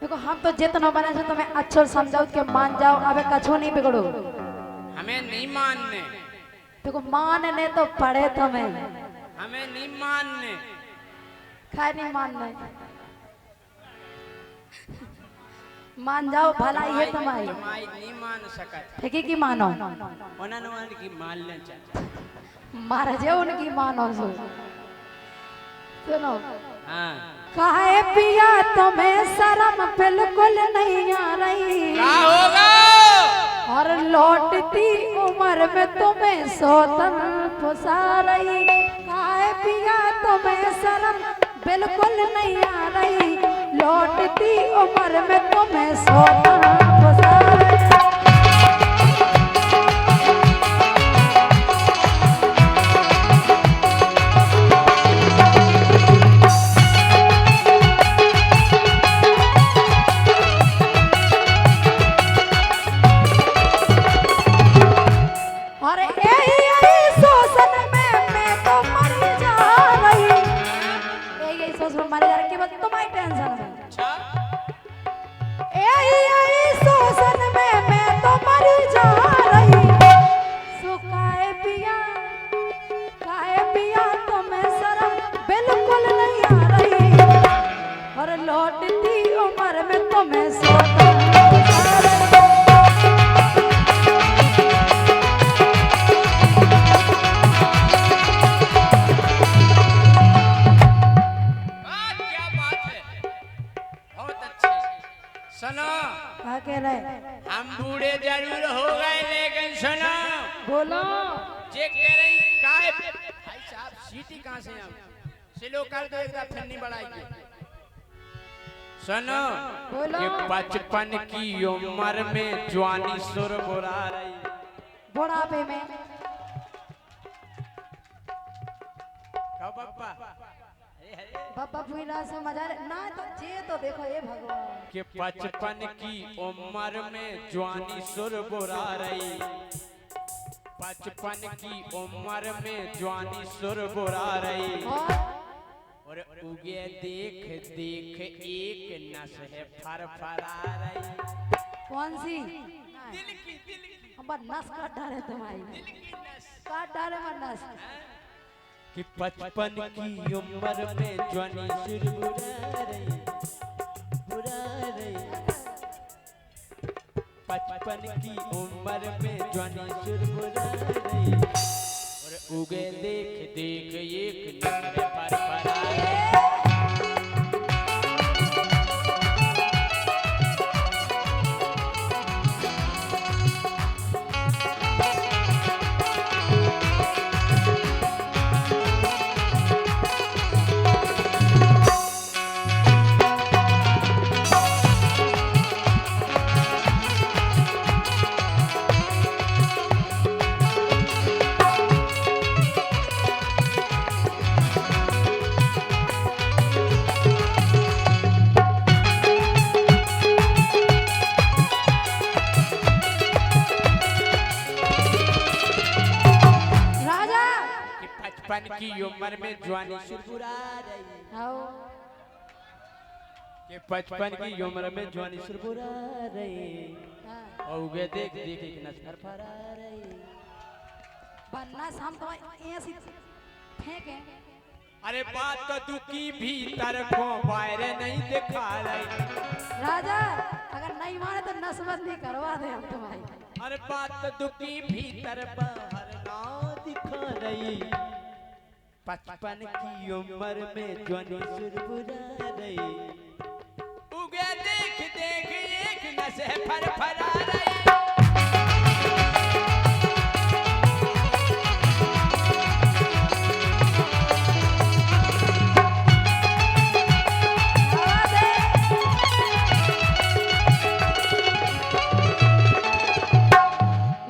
देखो हम तो जितना बने से तुम्हें अच्छो समझाओ के मान जाओ, अबे कछो नहीं बिगड़ो। हमें नहीं मानने। देखो मानने तो पड़े तुम्हें। हमें नहीं मानने। खाए नहीं मानने। मान जाओ भला ये तुम्हारी। तुम्हारी नहीं मान सकत। ठीक है कि मानो। उन्होंने की मान ले चाहे। मार जाओ उनकी मानो सो। सुनो। हाँ। काहे पिया तुम्हें शर्म बिल्कुल नहीं आ रही। क्या होगा? और लौटती उम्र में तुम्हें सोतन फुसा रही। काहे पिया तुम्हें शर्म बिल्कुल नहीं आ रही। लौटती उम्र में तुम्हें सोतन फुसा रही। हम बूढ़े जरूर हो गए लेकिन सुनो। बोलो। जे कह रही काय भाई साहब सीटी कहां से हम सिलो कर दो एक फिर नहीं बढ़ाएगी। सुनो। बोलो। ये बचपन की उम्र में जवानी सुर बुरा रही। बुढ़ापे में कब बप्पा बाबा पूरा से मजा ना तो जे तो देखो ये भगवान कि बचपन की उम्र में जवानी सुर बुरा रही। बचपन की उम्र में जवानी सुर बुरा रही। और उगे देख देख एक नस है फरफरा रही। कौन सी? दिल की हम नस काट डाले तुम्हारी। दिल की नस काट डाले मत नस। कि बचपन की उम्र में जवानी सुर बुरा रही। बुरा रही। बचपन की उम्र में जवानी सुर बुरा रही। और उगे देख देख एक नस है फरफरा रही। बचपन की उम्र में जवानी सुरबुरा रही। के बचपन की उम्र में जवानी सुरबुरा रही। और उगे देख देख एक नस फरफरा रही। बनस हम तो ऐसी फेंके। अरे बात तो तू की भीतर को बाहर नहीं दिखा रही। राजा अगर नहीं माने तो नसबंदी करवा दे हम तुम्हारी। अरे बात तो तू की भीतर बाहर ना दिखा रही। बचपन की उम्र में जवानी सुरबुरा रही। उगे देख देख एक नस फरफरा रही।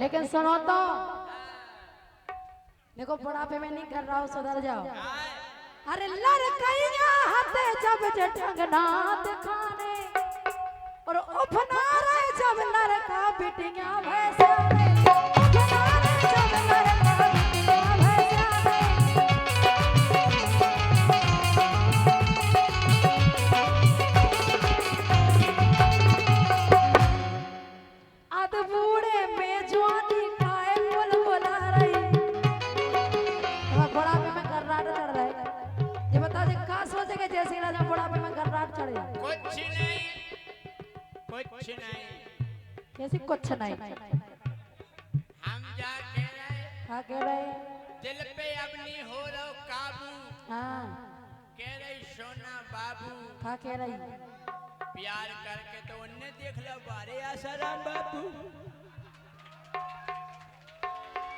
लेकिन सुनो तो देखो बुढ़ापे में नहीं कर रहा हूँ, सुधर जाओ। अरे लड़कैया हाथे जब जटंगना दिखाने और उफना रहे जब लड़का बिटिया भैंसाने। उफना रहे जब लड़का बिटिया भैंसाने। कुछ नहीं, कुछ नहीं। कैसे कुछ नहीं? हम जा कह रहे, हाँ कह रहे, दिल पे अब नहीं हो रहा काबू। हाँ कह रही सोना बाबू, हाँ कह रही, प्यार करके तो उन्हें देख लो बारे आसाराम बाबू।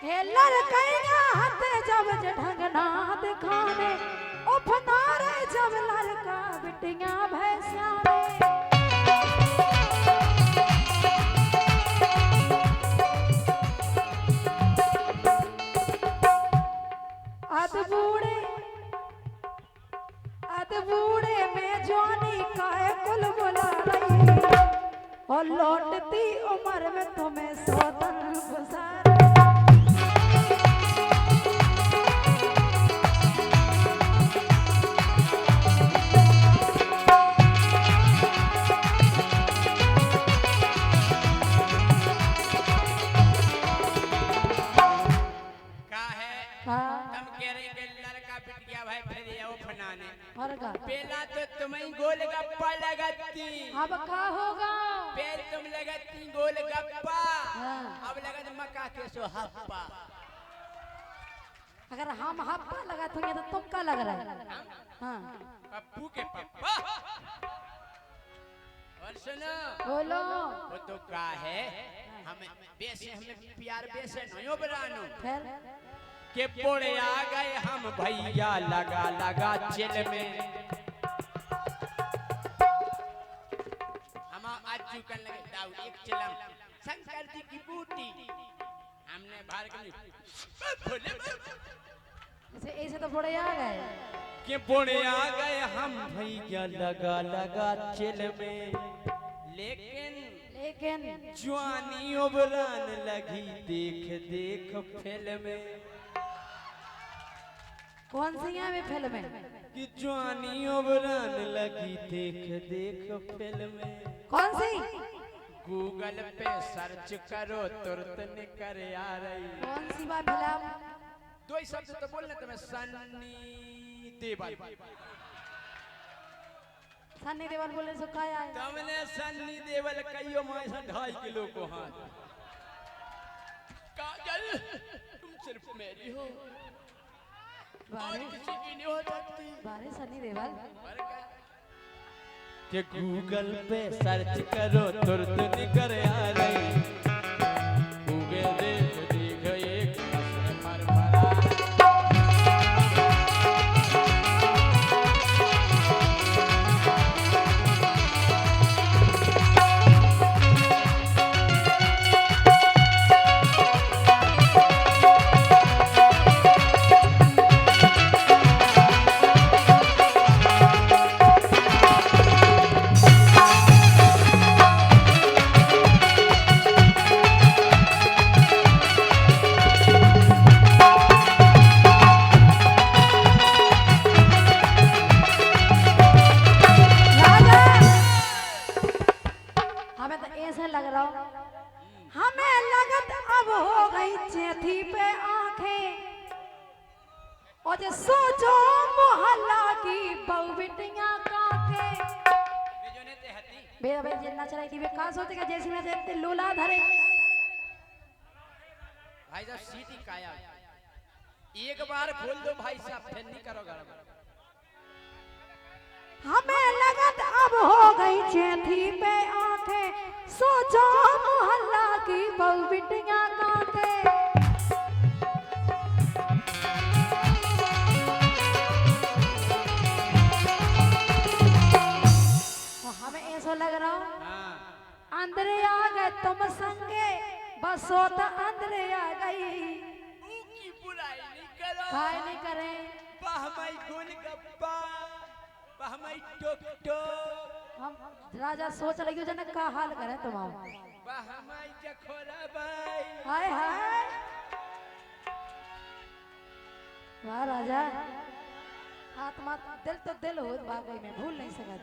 हे लड़कैया हाथे जब ढंगना दिखाने, उपनारे जब लड़का बिटिया भैंसाने। अद बूढ़े में जवानी काहे कुल बुला रही, और लौटती उम्र में तुम्हें सोतन गुजार। पहला तो तुम्हें गोलगप्पा लगती, अब का होगा? पहले तुम लगती गोलगप्पा, हाँ। अब लगत मक्का के सो हप्पा। अगर हम हप्पा लगाते होंगे तो तुम क्या लग रहा है? हाँ पप्पू के पप्पा। और सुनो, बोलो। वो तो का है, हमें प्यार बेसे नहीं बरानो। फिर के पोड़े आ गए हम भैया लगा लगा चिल में। हम आज चुकन लगे दाऊ एक चिलम शंकर जी की बूटी हमने बाहर ऐसे तो पोड़े आ गए। के पोड़े आ गए हम भैया लगा लगा चिल में। लेकिन जवानी उबरान लगी देख देख फिल्म में। कौन सी है फिल्म में? कि जवानी उबरान लगी देख देख फिल्म में। कौन सी? गूगल पे सर्च करो तुरंत निकल आ रही। कौन सी बात फिल्म? दो ही शब्द तो बोलना तुम्हें, सन्नी देवल। सन्नी देवल बोले सो क्या है? तुमने सन्नी देवल कईयो माय से 2.5 किलो को हाथ। काजल तुम सिर्फ मेरी हो, और किसी की नहीं हो सकती। बारे सन्नी देवल के गूगल पे सर्च करो तुरंत निकल आ रही। गूगल देख देख एक मर मरा। सोचो मोहल्ला की बहु बिटिया काके बेरा बेरा जिन्ना चलाई थी वे का सोचेगा जैसे ना जैसे लोला धरे। भाई साहब सीधी काया एक बार खोल दो भाई साहब, फिर नहीं करो गड़बड़। हमें लगत अब हो गई चेथी पे आंखें, सोचो मोहल्ला की बहु बिटिया काके। लग रहा अंदर आ गए तुम संगे, बस तो अंदर आ गई। की बुराई नहीं करो, काय नहीं करे। बहमाई गोलगप्पा, बहमाई टोक टोक। हम राजा सोच रही हो जनक का हाल करे तुम्हारा। बहमाई जखोरा भाई। हाय हाय वाह राजा, आत्मा दिल तो दिल हो बागई में भूल नहीं सका।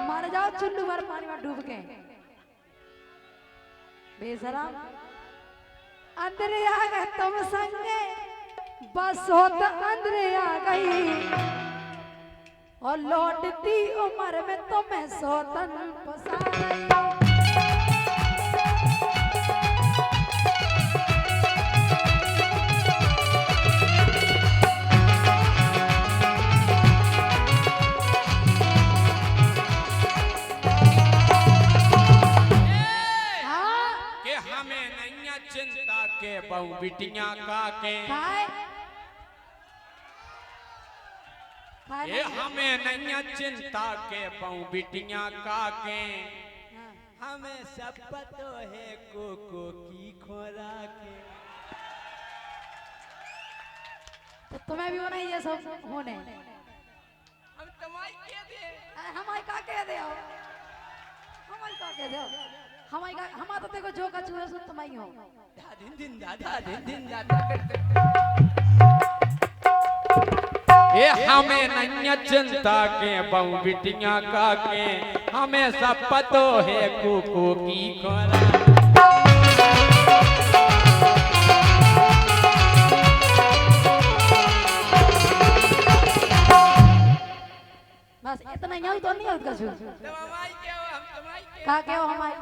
मर जाओ चुल्लू भर पानी में डूब के बेशरम। अंदर आ गए तुम संगे, बस होत अंदर आ गई और लौटती उम्र में तो मैं सौतन फंसा गई। चिंता के बहु बिटिया का के ये हमें नहीं चिंता के बहु बिटिया का के हमें सब पतो है कोको की खोरा के। तो तुम्हें भी होना ये सब होने हम तुम्हारी के दे हमारे का कह दे हमारे का कह दे हमारे का हम तो देखो जो कछु है सो तुम्हारी हो दिन दादा करते ये हमें नहीं चिंता के बहु बिटिया का के हमें सब पतो है कोको की खोरा। बस इतना ही तो नहीं होता कछु का के हो हमारे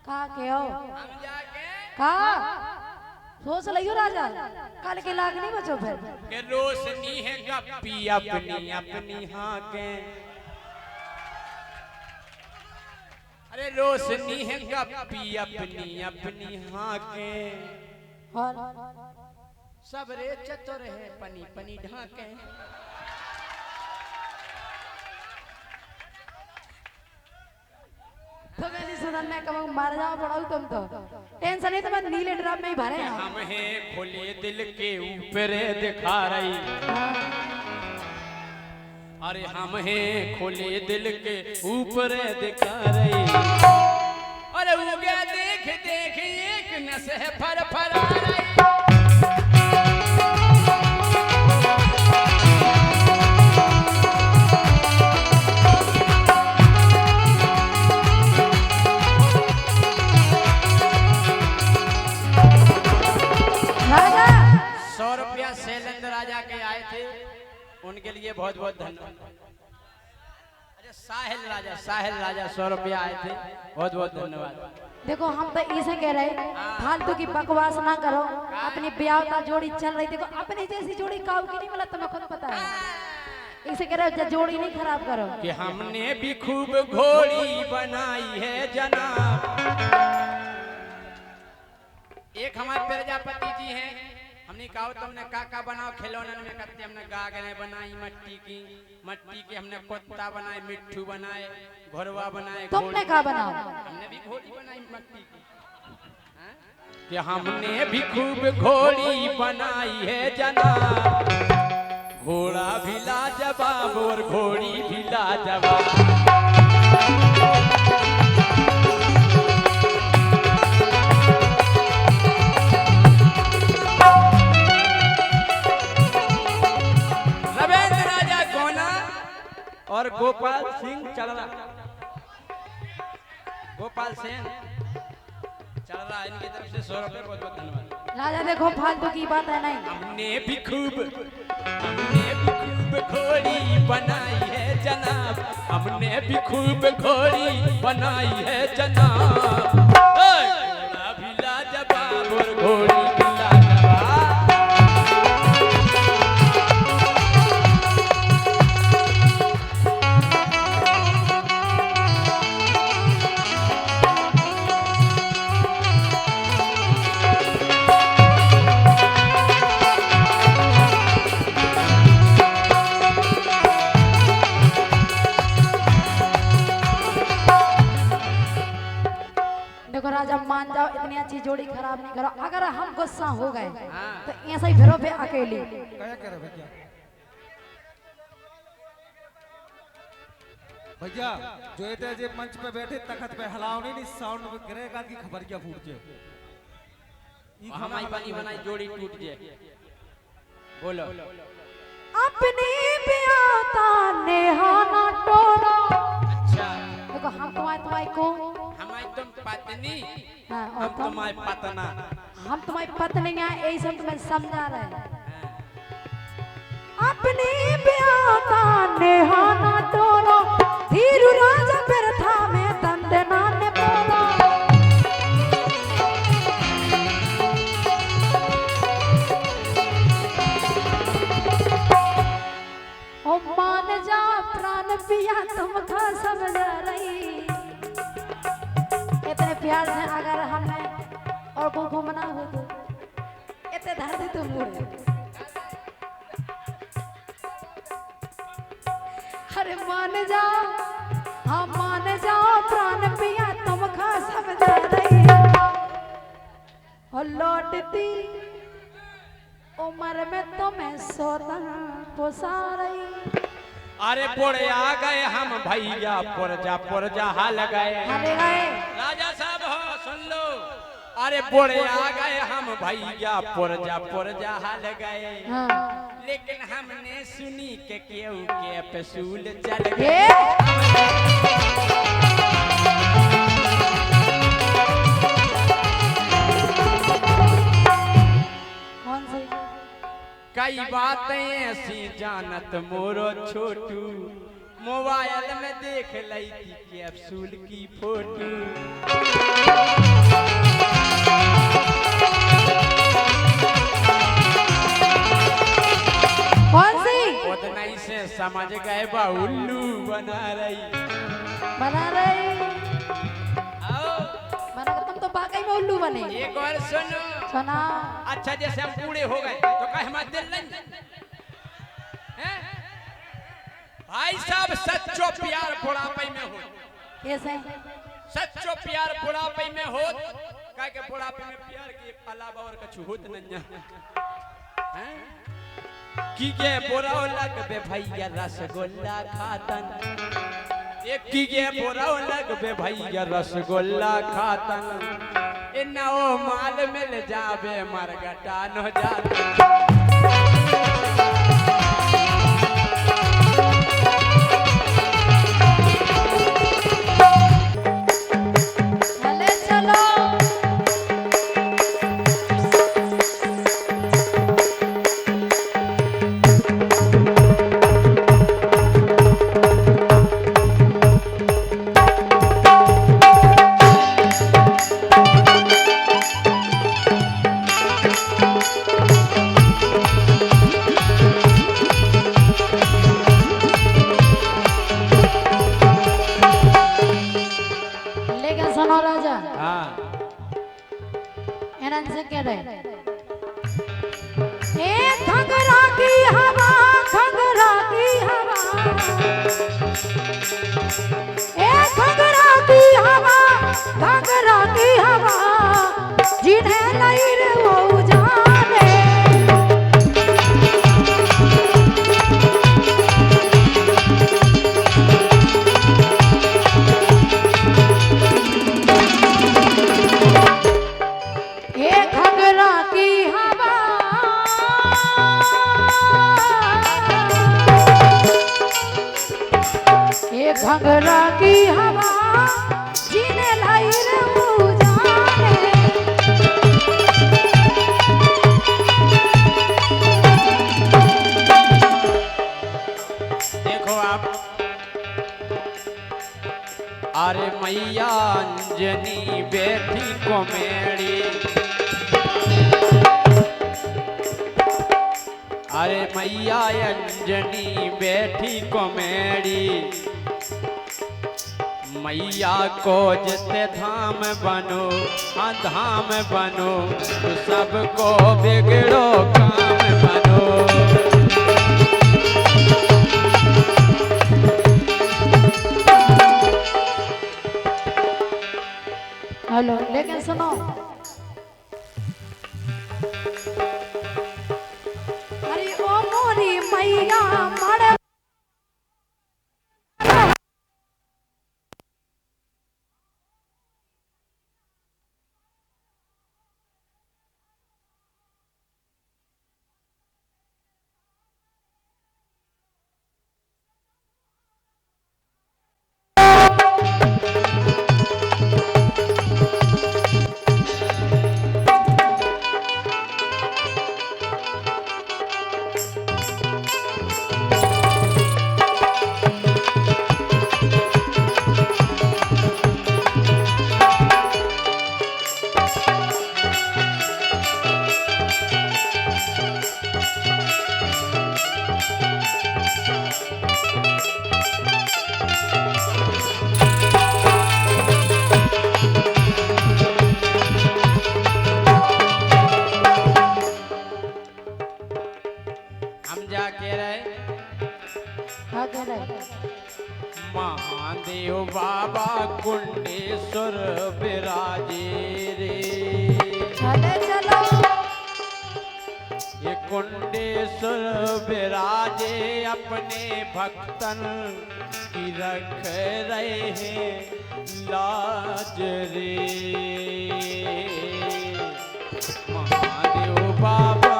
का के हो का सोच लियो राजा कल के लाग नहीं बचो फिर के रोशनी है गप्पी अपनी अपनी हाँ के अरे रोशनी है गप्पी अपनी अपनी हाँ के और सब रे चतुर है पनी पनी ढाके। तो मैंने सुना मैं कब मार जाओ पड़ाऊ तुम तो टेंशन नहीं तो मैं नीले ड्राम में ही भरे हैं। हम हैं खुले दिल के ऊपर दिखा रही अरे हम हैं खुले दिल के ऊपर दिखा रही अरे उगे देख देख एक नशे फर फरा रही। शैलेंद्र राजा के आए थे उनके लिए बहुत बहुत धन्यवाद। अच्छा साहिल राजा 100 रुपया आए थे बहुत बहुत धन्यवाद। देखो हम तो इसे कह रहे फालतू की बकवास ना करो अपनी ब्याहता जोड़ी चल रही देखो अपनी जैसी जोड़ी काऊ की नहीं मिला तुम्हें खुद पता है इसे कह रहे जोड़ी नहीं खराब करो कि हमने भी खूब घोड़ी बनाई है जनाब। एक हमारे प्रजापति जी हैं हमने कहा तुमने काका बनाओ खिलौने में करते हमने गागरे बनाई मट्टी की हमने कुत्ता बनाए मिट्ठू बनाए घोड़वा बनाए तुमने कहा बनाओ हमने भी घोड़ी बनाई मट्टी की कि हमने भी खूब घोड़ी बनाई है जनाब। घोड़ा भी लाजवाब और घोड़ी भी लाजवाब। और गोपाल सिंह चलरा इनकी तरफ से 100 रुपये बहुत बहुत धन्यवाद। राजा देखो फालतू की बात है नहीं हमने भी खूब घोड़ी बनाई है जनाब। हमने भी खूब घोड़ी बनाई है जनाब। घोड़ा भी लाजवाब और घोड़ी भी लाजवाब। देखो राजा मान जाओ इतनी अच्छी जोड़ी खराब नहीं करो अगर हम गुस्सा हो गए तो ऐसा ही फिरो पे अकेले क्या करे भैया जो इतने जे मंच पे बैठे तखत पे हलाओ नहीं साउंड गिरेगा की खबर क्या फूट जाए हमारी बनी बनाई जोड़ी टूट जाए। बोलो अपनी ब्याहता नेहाना टोरा। अच्छा देखो हम तुम्हारी को हमारी तुम पत्नी हाँ, हम तुम्हारी पतना हम तुम्हारी पत्नी हैं यही सब तुम्हें समझा रहे हैं अपनी ब्याता नेहाना टोलो धीरु राजा बिरथा में तंदना ने बोला ओ मान जा प्राण पिया तुम खा समझ रही। इतने प्यार से अगर हमने और को घूमना हो तो इतने धरती तुम मुड़े। अरे मान जाओ, हाँ मान जाओ प्राण पिया तुम खा समझ रही। और लौटती उम्र में तुम्हें सोता पोसा रही। अरे पुरे आ गए हम भैया पुरजा हाल गए। हाले गए राजा साहब हो सुन लो। अरे पुरे आ गए हम भैया पुरजा हाल गए। हाँ। लेकिन हमने सुनी के केहू के पसूल चल गए। ये कौन सी कई बातें ऐसी जानत मोरो छोटू मोबाइल में देख ली थी कैप्सूल की फोटो। कौन सी उतना ही से समझ गए बा उल्लू बना रही। आओ बना कर तुम तो वाकई में उल्लू बने। एक और सुनो। सुना अच्छा जैसे हम बूढ़े हो गए तो कहे हमारा दिल नहीं हैं? भाई साहब सच्चो प्यार बुढ़ापे में हो। कैसे सच्चो प्यार बुढ़ापे में हो काहे के बुढ़ापे में प्यार के अलावा और कुछ होत नहीं है। की के बोराव लगबे भैया रसगुल्ला खातन। एक की के बोराव लगबे भैया रसगुल्ला खातन। इन्ना ओ माल मिल जाबे मरगटा न जाता। चले चलो लेकिन सुनो राजा हाँ एनन से कह रहे ए घंघरा की हवा घंघरा की हवा ए घंघरा की हवा घंघरा की हवा जिन्हें नहीं रे वो जाने। ये घंघरा की हवा ये घंघरा की हवा जीने लाई रे वो जाने। देखो आप। अरे मैया अंजनी बैठी कॉमेडी। अरे मैया अंजनी बैठी कॉमेडी। मैया को जिते धाम बनो हाँ धाम बनो तो सबको बिगड़ो काम बनो। हेलो लेकिन सुनो अरे ओ मोरी मैया मर हाँ कह रहे महादेव बाबा कुंडेश्वर विराजे रे। चले चलो ये कुंडेश्वर विराजे अपने भक्तन की रख रहे हैं लाज रे। महादेव बाबा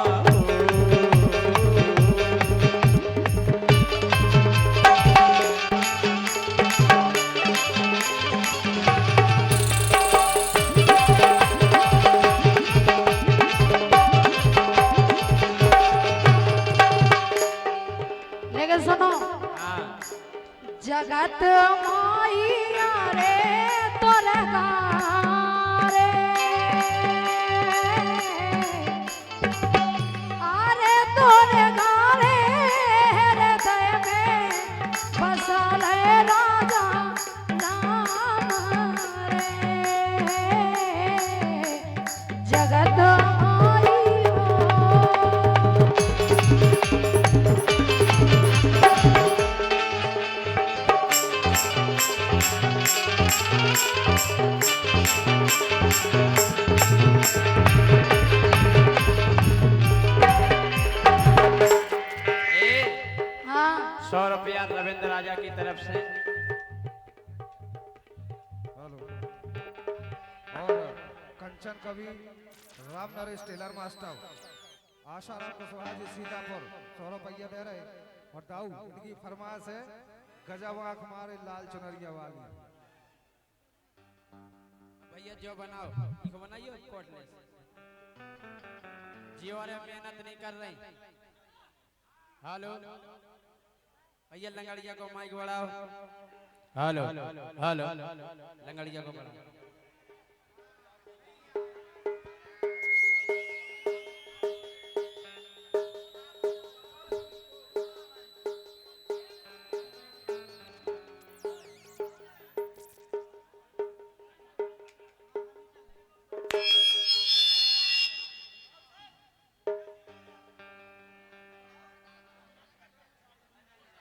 लेकिन सुनो जगत माया रे तोरे गारे अरे तोरे गारे हृदय में बसल है राजा राम रे। जगत माया हाँ 100 रुपया रविंद्र राजा की तरफ से। हेलो और कंचन कवि राम नरेश टेलर मास्टर आशाराम कुशवाहा जी सीतापुर 100 रुपया दे रहे और दाऊ इनकी फरमाइश है गजब आंख मारे लाल चुनरिया वाली। भैया जो बनाओ इसको बनाइए कोटलेस जियो वाले मेहनत नहीं कर रहे। हेलो भैया लंगड़िया को माइक बढ़ाओ। हेलो हेलो लंगड़िया को बढ़ाओ।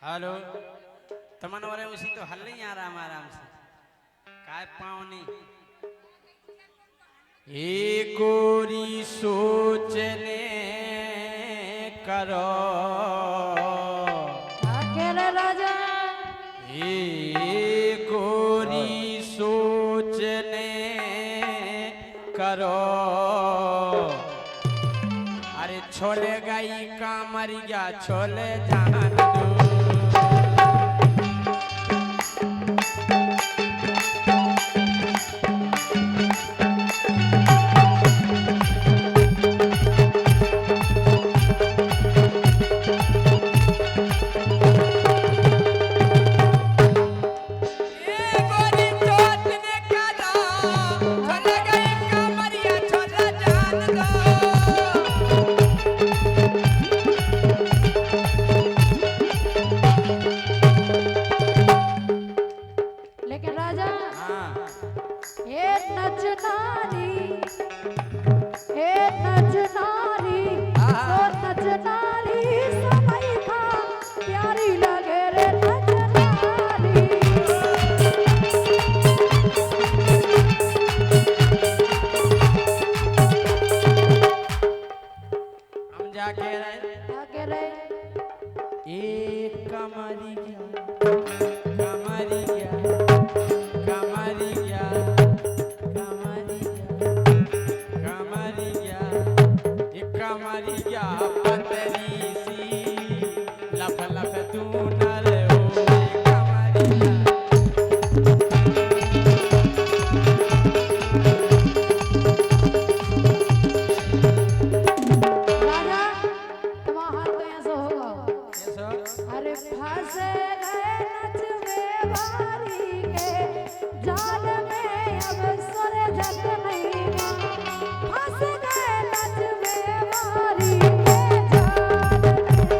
हेलो तमन वाले उसी तो हल नहीं आराम आराम से काय पावनी एक गोरी सोचने करो अकेले राजा एक गोरी सोचने करो। अरे छोले गई कामरिया छोले जान दो। लेकिन राजा हे नच नारी तो नच नारी समय का प्यारी लगे रे नच नारी। हम जाके रहे आगे रे एक कमरिया कमरिया कमरिया कमरिया कमरिया एक कमरिया पतली सी लफ लफ दूनर हो कमरिया। राजा तुम्हारा हाथ तो ऐसा होगा। अरे फंस गए नचवे वाली के जाल में अब सुरजत नहीं मां। फंस गए नचवे वाली के जाल में।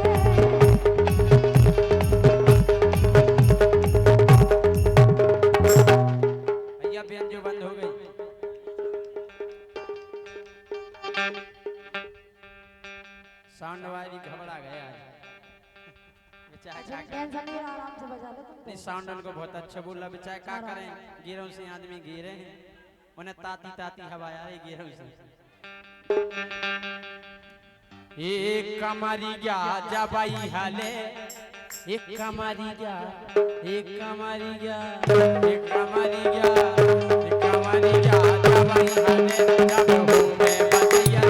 भैया बेन जो बंद हो गई। साउंड वाली घबरा गया। चाहे अच्छा, क्या करें टेंशन नहीं, आराम से बजा लो तुम। नहीं साउंड उनको बहुत अच्छा बोला बेचारे क्या करें गिरों से आदमी गिरे हैं उन्हें ताती ताती हवा आ रही गिरों से एक कमरी जा जबाई हाले एक कमरी जा एक कमरी जा एक कमरी जा एक कमरी जा जबाई हाले जब हो मैं बतिया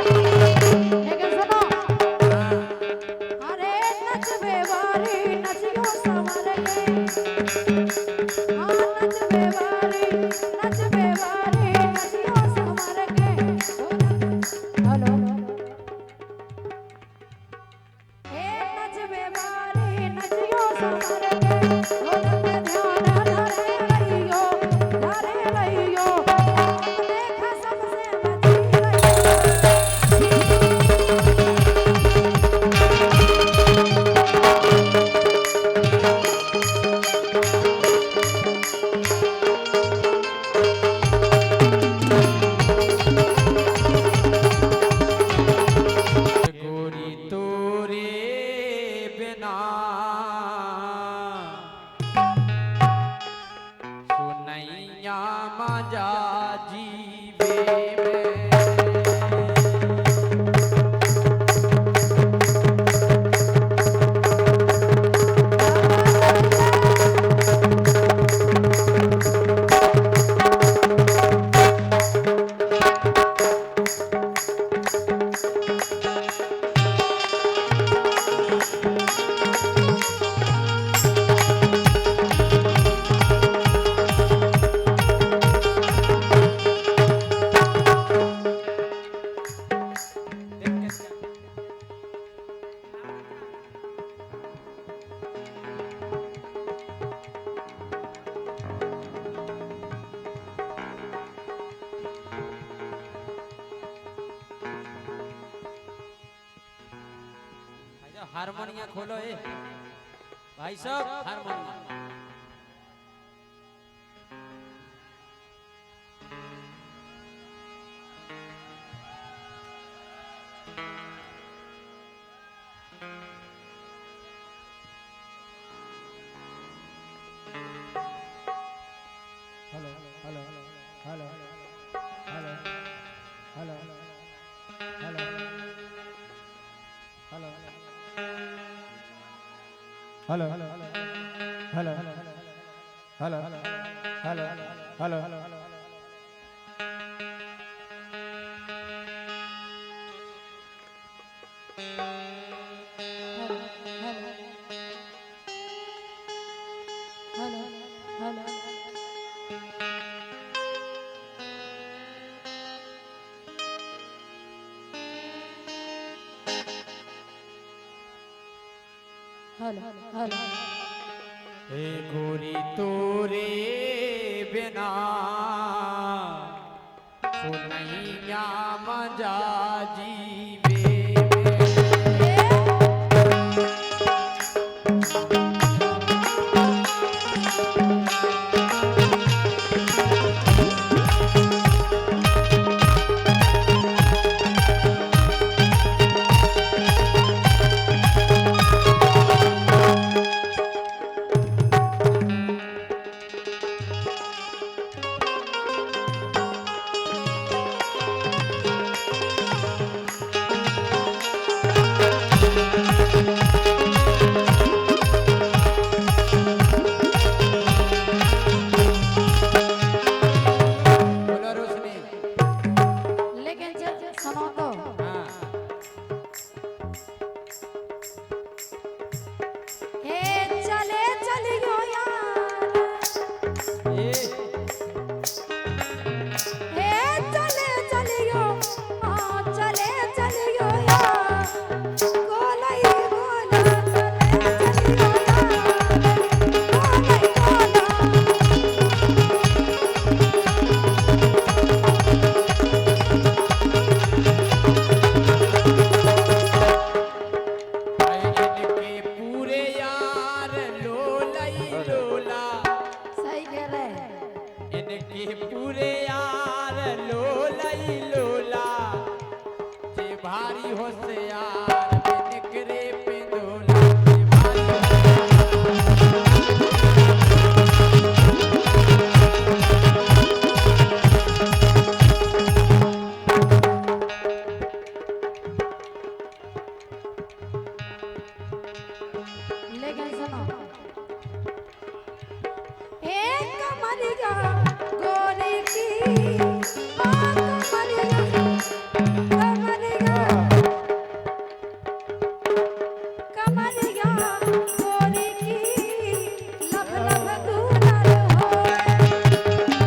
लेकिन सुनो, अरे नचबे वाली नचियो संवर के, हाँ नचबे वाली नचियो संवर के। हेलो, ए नचबे वाली नचियो संवर के, ढोलक ध्यान धरे रहियो, देखा सबसे बची रहियो। गोरी तोरे बिना सुनैया मजा जीवे में हारमोनिया खोलो ए भाई साहब हारमोनिया hello hello hello hello hello hello hello hello hello hello hello hello hello ए गोरी तोरे बिना सुनैया मजा जीवे इनके पूरे यार लोलई लोला जे भारी होशियार बिनकरे पिंदोला जे भारी लेकिन सुनो एक कमरिया गोरी की कमरिया गोरी की लब लब दूलर होए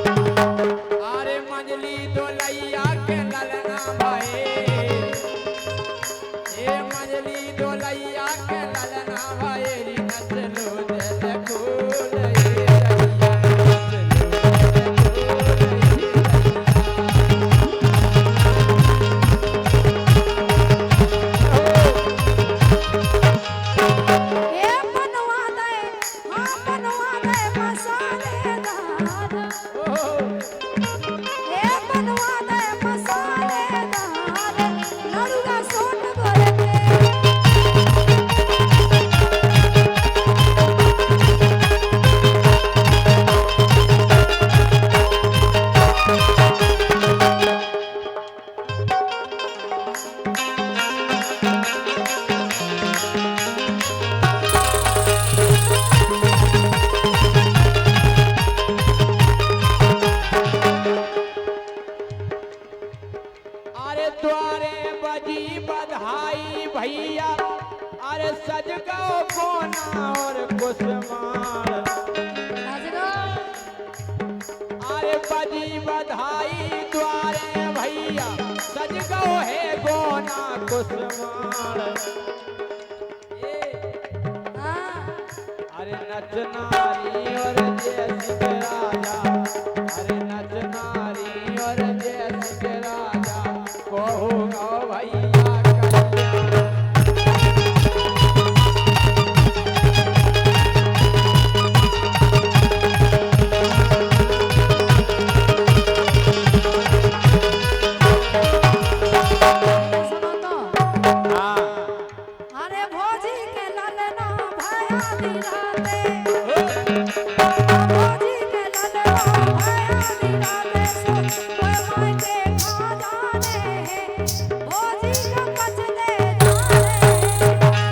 अरे मंजली दोलैया के ललना भाई ए मंजली दोलैया के ललना भाई री नचलो दे खोल ए ए बनवा दे हां बनवा दे मसालेदार ए बनवा दे मसालेदार लड़ुआ सोट भर के अरे द्वारे बजी बधाई भैया अरे सज गो कोना और कुसमार राजगो अरे बजी बधाई द्वारे भैया सज गो है गोना कुसमार हां अरे नचनारी और जैसी के राजा अरे नचनारी और जैसी के राजा कहोगा भैया कल्याण सुनो तो हाँ अरे भोजी के ललना भया दिलाते भोजी के ललना भया दिलाते सो कोई मायके खा जाने भोजी का पचले जाने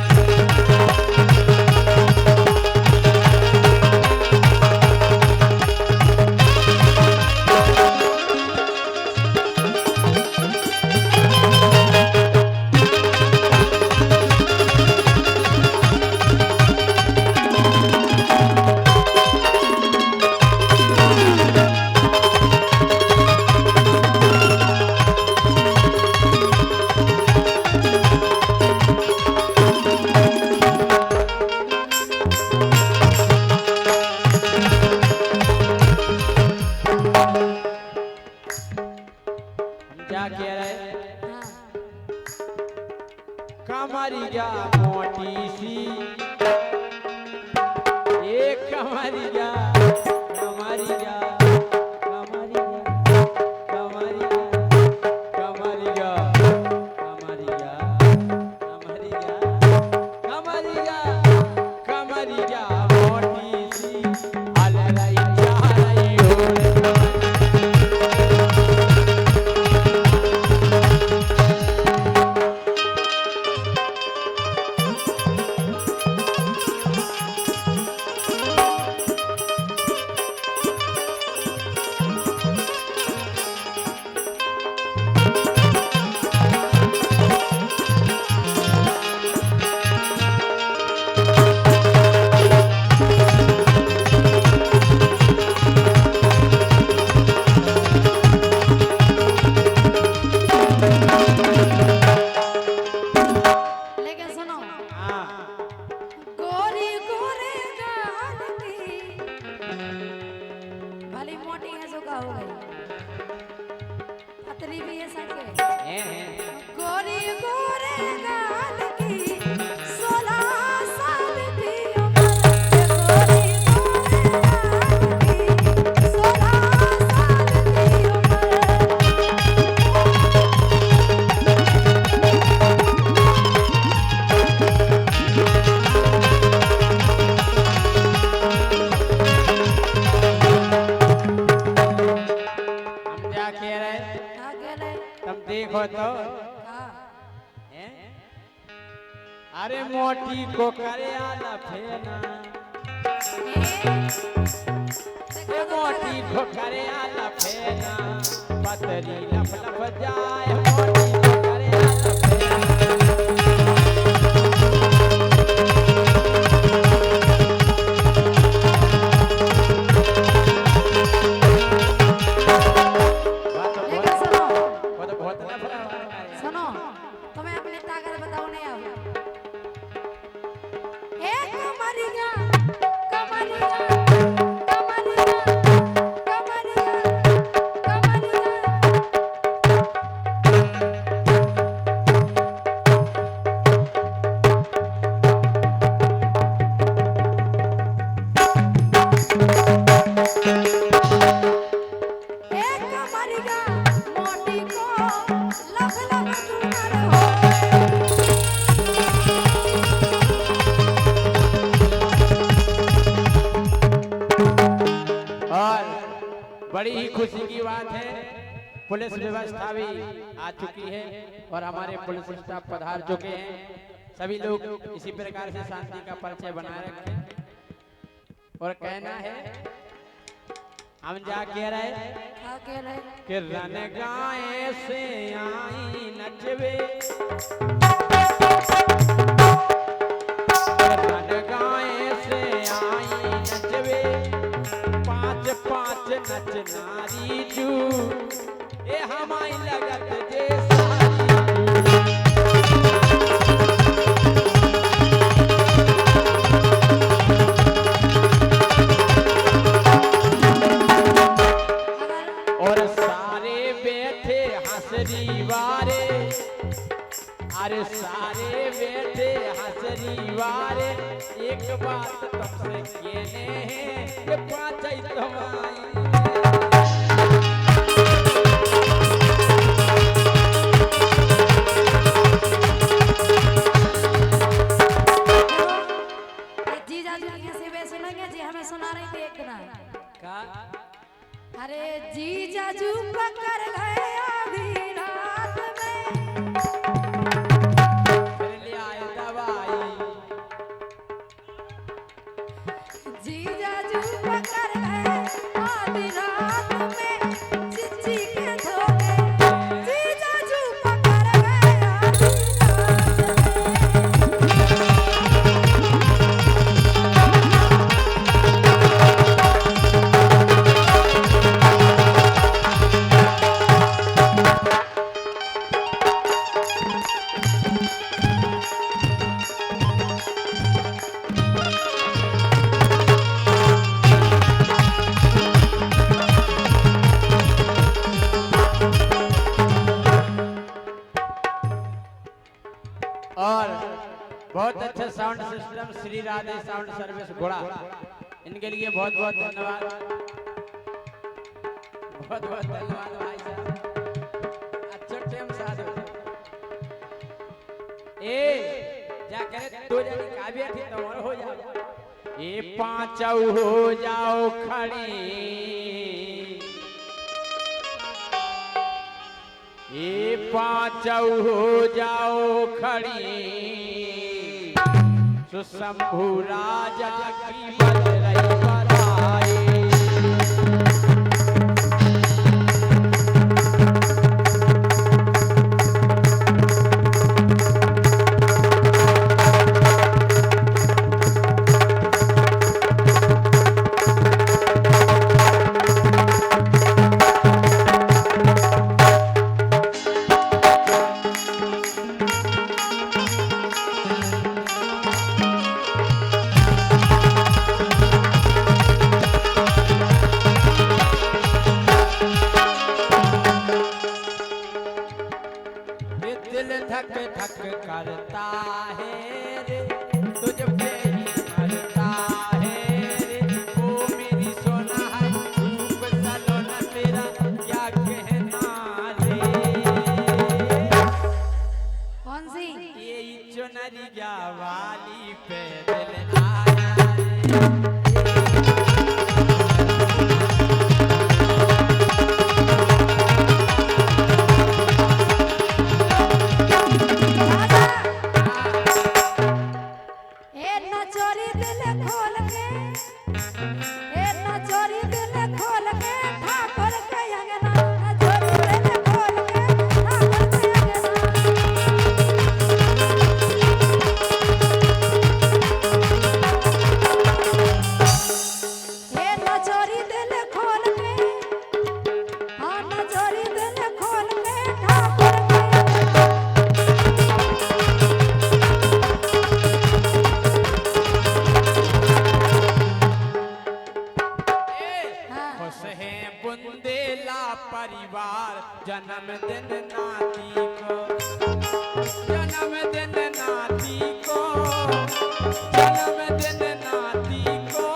हम क्या कह रहे हां कमरिया मोटी सी एक कमरिया कमरिया कमरिया कमरिया कमरिया कमरिया कमरिया कमरिया कमरिया मोटी सी अलरई चारई हो मोटी है जो का हो गई पतली भी है संगे गोरी गोरे गाल की 16 साल की उम्र गोरी गोरे गाल की 16 साल की उम्र हम क्या कह रहे हैं? आगे ले तुम देखो तो हां हैं? अरे मोटी को करे आला फेना ए मोटी को करे आला फेना पतली लफ लफ जाए मोटी को करे आला फेना बात तो लेकिन सुनो वो तो बहुत लफड़ा वाला है। सुनो तुम्हें अपनी ताकत बताओ नहीं अब एक कमरिया कमरिया कमरिया मोटी को लफ लफ तुम्हारे हो और बड़ी ही खुशी की बात है पुलिस व्यवस्था भी आ चुकी है और हमारे पुलिस स्टाफ पधार चुके हैं। सभी लोग इसी प्रकार से शांति का परिचय बनाए रखें और कहना है हम जा कह रहे अकेले कि रन गाए से आई नचवे रन गाए से आई नचवे पांच पांच नच नारी जू ए हमारी लगत जे सारी अगर और सारे बैठे हंसरी वारे अरे सारे बैठे हंसरी वारे एक बात तुमसे कहने हैं कि पाँच ही तुम्हारी ये जीजा जी के से वे सुनेंगे जी हमें सुना रही थी एक ना का अरे जीजा जू पकड़ गए आधी रात में फिर ले आए दवाई जीजा जू पकड़ गए आधी रात में चिच्ची के धोखे जीजा जू पकड़ गए आधी रात में और बहुत अच्छा sound system Shri Radhe sound service घोड़ा इनके लिए बहुत बहुत धन्यवाद बहुत बहुत धन्यवाद भाई साहब अच्छा टाइम साधो ए जा करे दो जने का भी थी तो और हो जाओ ए पांचौ हो जाओ खड़ी ये पांचौ हो जाओ खड़ी सुशंभु राजा की बज रही बधाई ए ना चोरी दिल खोल के ठाकुर के अंगना ना चोरी दिल खोल के ठाकुर के अंगना ए ना चोरी दिल खोल के हाँ ना चोरी दिल खोल के ठाकुर के खुश है बुंदेला परिवार जन्मदिन नाती को, जन्मदिन नाती को, जन्मदिन नाती को,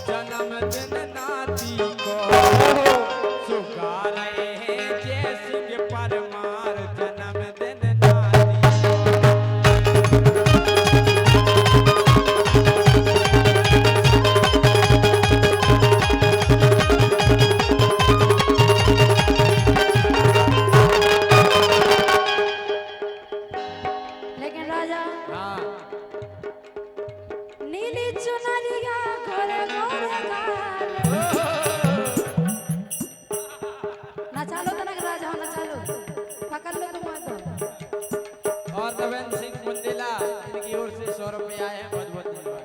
जन्मदिन नाती को। सुखा रहे हैं जय सिंह परमार जन्मदिन नाती को। लेकिन राजा हाँ नीली चुनरिया गोरे गोरे गाल ना चालो तो ना राजा ना चालो पकड़ लो तुम तो और नवेंद्र सिंह बुंदेला इनकी ओर से 100 रुपए आए हैं, बहुत बहुत धन्यवाद।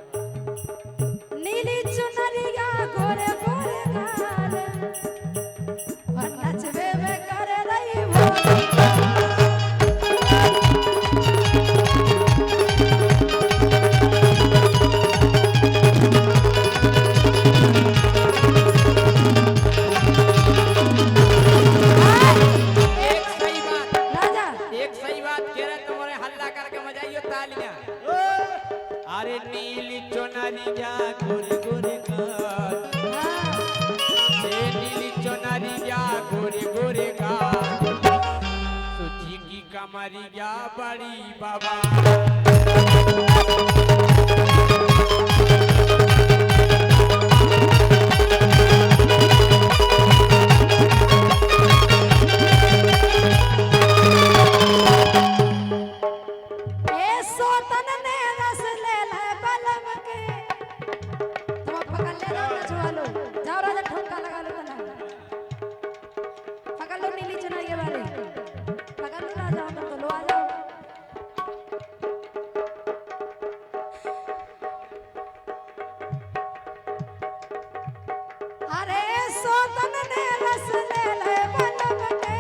नीली चुनरिया गोरे गोरे गाल और नचबे में करे रही वो एक सही बात, राजा एक सही बात कह रहे तुम्हारे हल्ला करके मजाइयो तालियां। अरे नीली चुनरिया गोरी गोरी गाल, हाँ ए नीली चुनरिया गोरी गोरी गाल, सुची की कमरिया बड़ी बाबा। ए सोतन ने रस ले ले बलम के तुम पकड़ ले जाओ नचवा लो जाओ राजा ठुमका लगा लो तना पकड़ लो नीली चुनरिया वाली पकड़ लो राजा हम तो लो आ जाओ अरे सोतन ने रस ले ले बलम के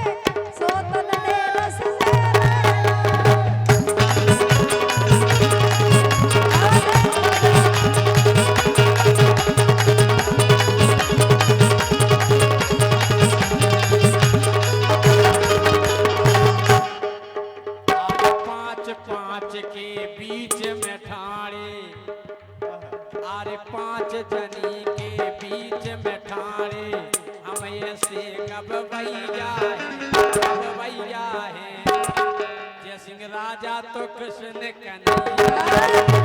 सोतन ने रस ले अब पाँच पाँच के बीच में ठाड़े, अरे 5 जनी के बीच में ठाड़े, हम ऐसे कब भैया है, कब भैया है। जय सिंह राजा तो कृष्ण कन्हैया।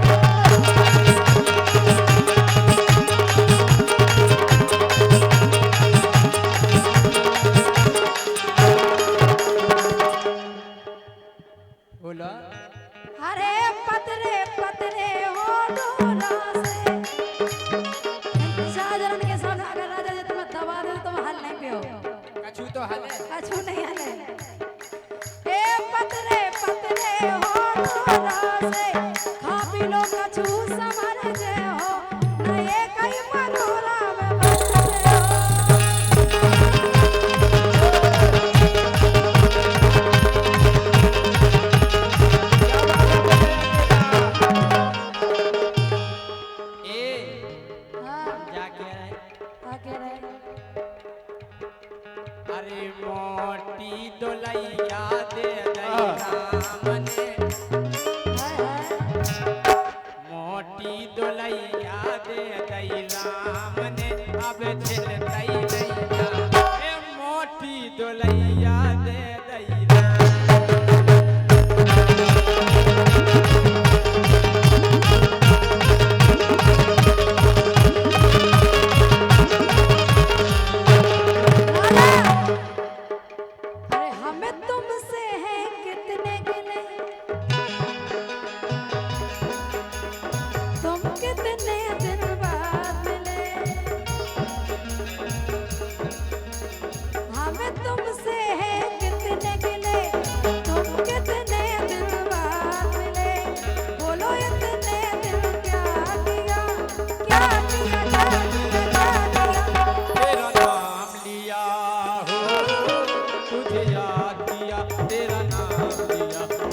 बोला अरे पतरे पतरे हो डोरा से शाहजहां के सामने अगर राजा जी तुम्हें दबा दे तो हल नहीं पियो कछु तो हले। कछु नहीं हले ए पतरे पतरे हो डोरा से खा पी लो कछु समर जे हो न ये कई मनोरा में बसते हो ए हां क्या कह रहे? आके रहे अरे मोटी दोलैया दे दई राम ने, हाय हाय मोटी दोलैया दे दई राम ने, अब छिल दई नैया। ए मोटी दोलैया दे दई राम। अरे हमें तुमसे हैं कितने गिले तुम कितने दिन बाद दिया